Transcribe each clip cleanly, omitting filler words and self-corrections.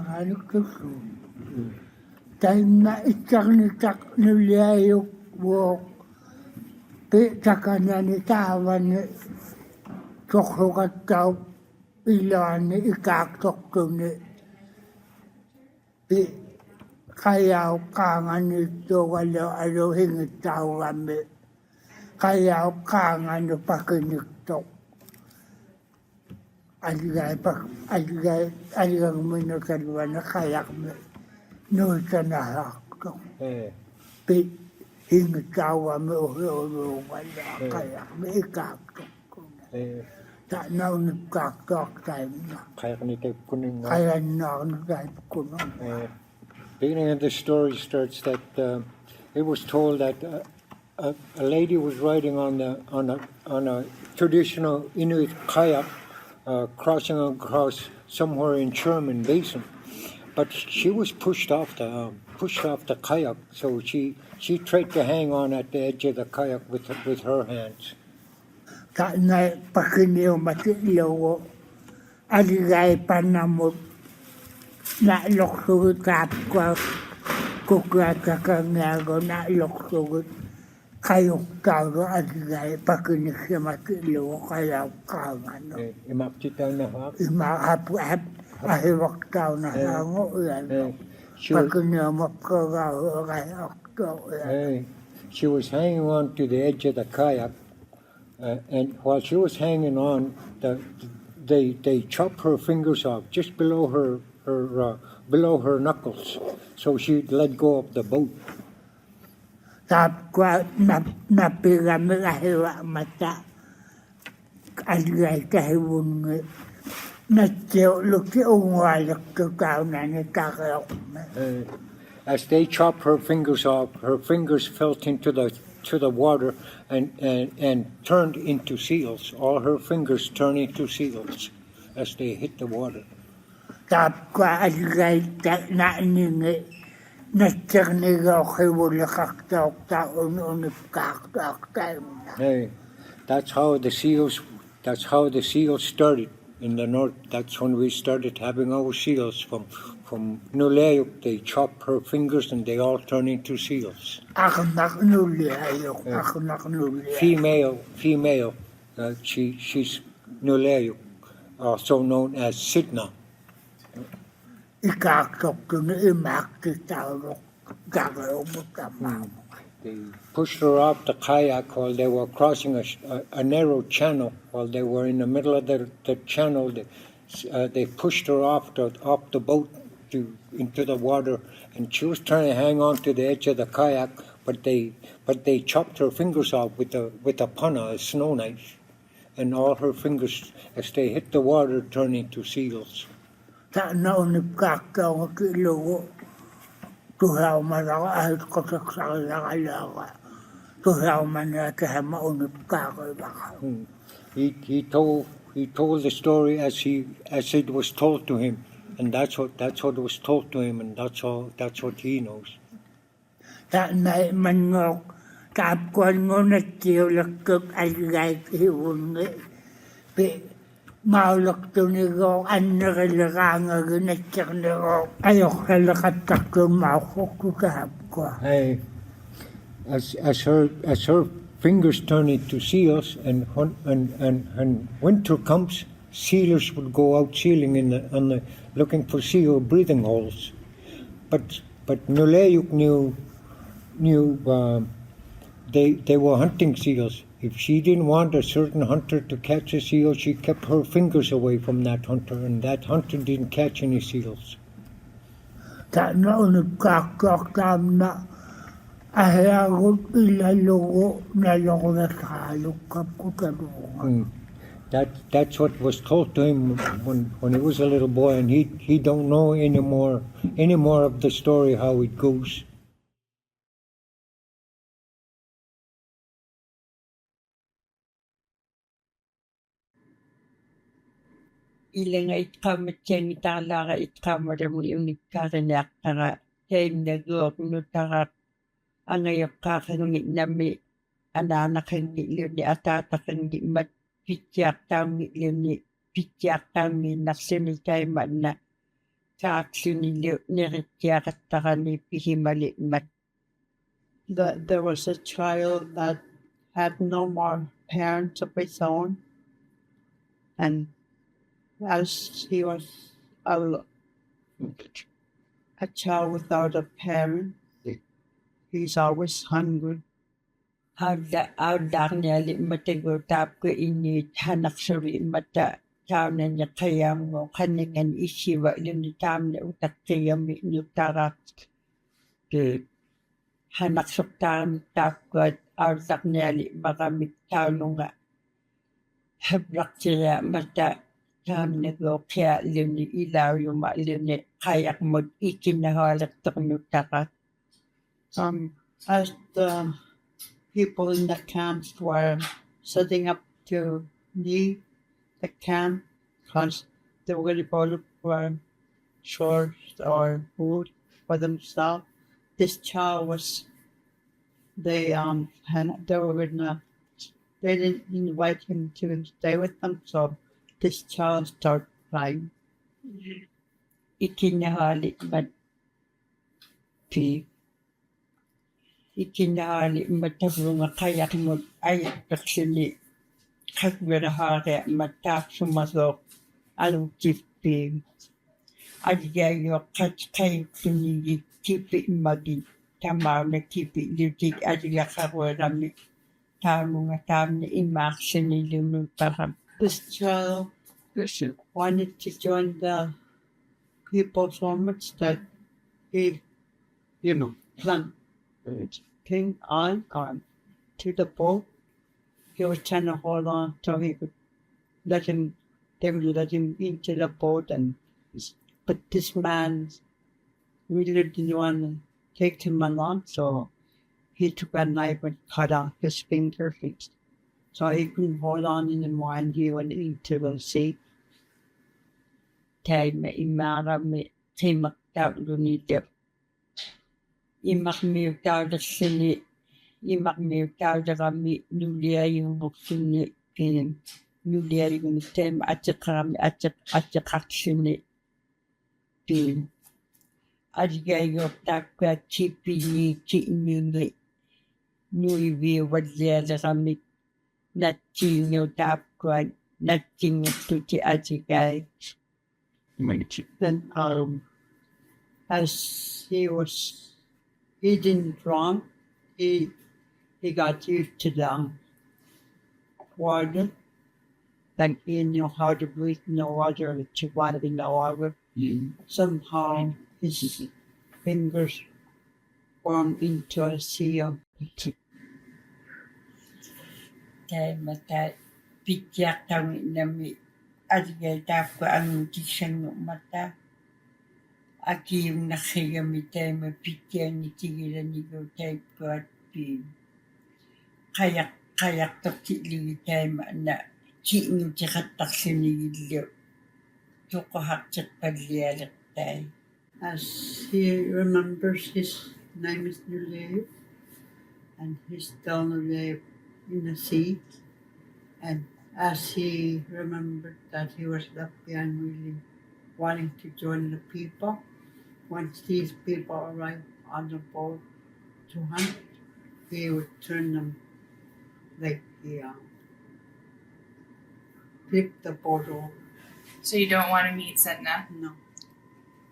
nangalukusun. Taim na itak Nuliajuk walk. Takana ni tavan ni toksukat tau ilaan ni ikaaktoktu ni kayaw kangan ni tokalo alo hingit tau kami kayaw kangan ni pakiniktok aligay minutalwa na kayak mi nusa na haktok hingit tau kami ulo wala kayak mi ikaaktoktu tak naunipkaktok tayo na. Kaya ka nito kuning. Kaya naunipkaktok kuning. Beginning of the story starts that it was told that a lady was riding on a traditional Inuit kayak, crossing across somewhere in Sherman Basin, but she was pushed off the kayak, so she tried to hang on at the edge of the kayak with her hands. Tak na pakiniw matilaw aligay panamot na loksugot kapwa kukwakakangago na loksugot kayok tago aligay pakinig siya matilaw kaya kangan. Imakchitaw na hap? Imahap ahiwak tao na hango yan. Pakiniw mapkagaw kaya okto yan. She was hanging on to the edge of the kayak. And while she was hanging on, they chopped her fingers off just below her knuckles, so she let go of the boat. Tapos napigami kahiwa mata, aligay kahiwun nagtiulok tao na nagkakaok. As they chopped her fingers off, her fingers fell into the water and turned into seals. All her fingers turned into seals as they hit the water. Hey, that's how the seals started in the north. That's when we started having our seals from Nuliajuk. They chop her fingers and they all turn into seals. Female. She's Nuliajuk, also known as Sedna. They pushed her off the kayak while they were crossing a narrow channel. While they were in the middle of the channel, they pushed her off the boat into the water, and she was trying to hang on to the edge of the kayak, but they chopped her fingers off with a punna, a snow knife, and all her fingers, as they hit the water, turned into seals. He told the story as it was told to him, and that's what was told to him, and that's what he knows. Maulok tunigo annarilanga ginachaknigo ayok halakatakto maukok kahapko. Hey, as her fingers turn into seals, and when winter comes, sealers would go out sealing looking for seal breathing holes. But Nuliajuk knew they were hunting seals. If she didn't want a certain hunter to catch a seal, she kept her fingers away from that hunter, and that hunter didn't catch any seals. That's what was told to him when he was a little boy, and he don't know any more of the story how it goes. Ilenga itqamatsiani taalaara itqaamalamu unikkaarineaqtara taimnaguuq nutara angayaqqaaqangi nami anaanaqangi liuni ataataqangi mat pitsiartaungi liuni pitsiartaungi narsimi taimanna kaaksuniliu nirikkiaqattaqani pihimali mat That there was a child that had no more parents of his own, and as he was a child without a parent, he's always hungry. audarniali matagu taapku Inuit hanaksuri mata taunanya qayaangu qaningan isiva luni taamna utaqqiyami nutarat hanaqsuqtaan taapkuat audarniali maqamik taununga habraqtiria mata taamnagu qia luni ilauyuma luni qayaqmut ikinahaalattornutarat. As the people in the camps were setting up to leave the camp because they were going to look for shorts or food for themselves, this child was they were they didn't invite him to stay with them, so this child started crying. Ikinahaali mat ikinahaali matavrunga qayaqmut ayaqpersuni qakverahaare mataapsumasooq alukippi aligaayuq qayuqsunigi kipi magi tamauna kipi lutik aligaqaruerami taununga taamna imaaqsunilunutaram. This child wanted to join the people so much that he, came on to the boat. He was trying to hold on so he could they would let him into the boat, but this man really didn't want to take him along, so he took a knife and cut off his fingers, so he couldn't hold on anymore, and he went into the sea. Taima imaarami qimaqqaulunitep imaqmiutaudassuni imaqmiutaudarami nuliajunguksuni nuliajungutteema atiqarami atiqartsuni aligaayuortaakkuat kipiniiki'nungi nuiviuvallialerami natsiingiutaapkuat natsinnguttuti atigai. Then, as he was eating wrong, he got used to the water. Like he knew how to breathe in the water, to water in the water. Somehow his fingers formed into a sea of Taimata pitjaqtaminami aligaitaapku angutissanngumata akiungnarrigami taima pitjaangitigilanigu taipkuat qayaqtortiligi taima na ki'ngutiqattarsunigillu tuqahaqtiqpallialertai. As he remembers, his name is Nuliajuk, and he's still Nuliajuk in the sea. And as he remembered that he was left behind, really wanting to join the people, once these people arrived on the boat to hunt, he would turn them like flip the boat over. So you don't want to meet Sedna? No.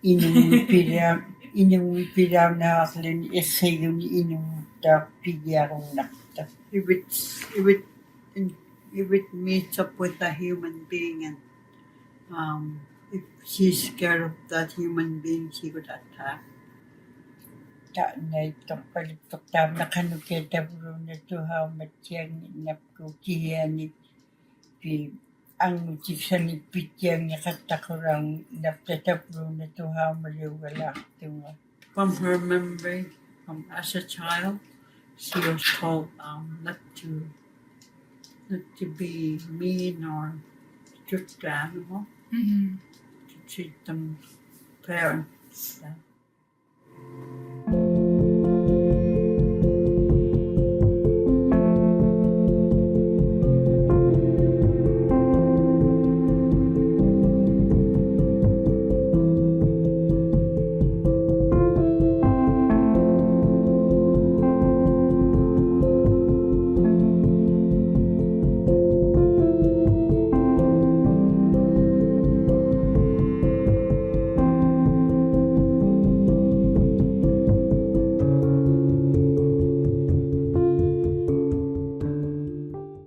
Inungipiraunaaarluni irriguni inungutaappigiarunnarta. If it meets up with a human being, and if she's scared of that human being, she would attack. Ta'naittorpaluktortaamnaqanuketavuruna tuhaumatsianginnapku kihiani angutisani pitjaangiqattaquraang naptatavuruna tuhaumaliugalaartunga. From her memory, as a child, she was told not to be mean or strict to animals, to treat them fair.